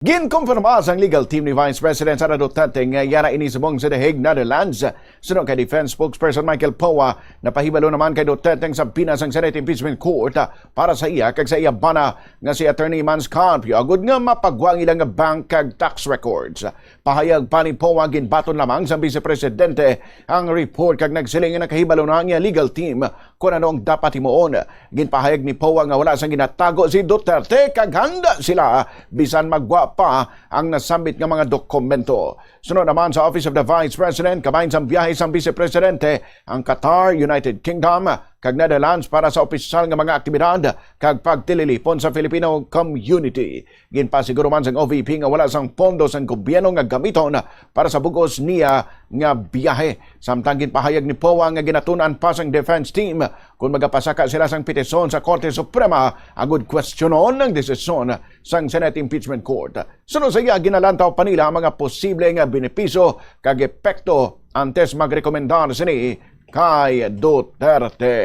Ginkonfirma ang legal team ni Vice President Sara Duterte nga yara ini subong sa The Hague, Netherlands. Sunod kay Defense Spokesperson Michael Poa, napahibalo naman kay Duterte sa pinas ang Senate Impeachment Court para sa iya kag sa iya bana nga si Attorney Mans Carpio agud nga mapagwang ilang bank kag tax records. Pahayag pa ni Poa ginbaton lamang sa Vice Presidente ang report kag nagsiling nga nakahibalo na ang legal team kung anong dapat himuon. Ginpahayag ni Poa nga wala sang ginatago si Duterte kag handa sila bisan magwa pa ang nasambit ng mga dokumento. Sunod naman sa Office of the Vice President, kabahin sa biyahe sa Vice Presidente ang Qatar, United Kingdom, kag Netherlands para sa opisyal nga mga aktibidad kag pagtililipon sa Filipino community. Ginpasiguro man sang OVP nga wala sang pondo sang gobyerno nga gamiton para sa bugos niya nga biyahe. Samtang ginpahayag ni Poa nga ginatunan pa sang defense team kung magapasaka sila sang petisyon sa Korte Suprema agud kwestiyonon ng desisyon sang Senate Impeachment Court. Sunod sa iya, ginalantaw pa nila ang mga posible nga benepisyo kag epekto antes magrekomendar sini kay Duterte.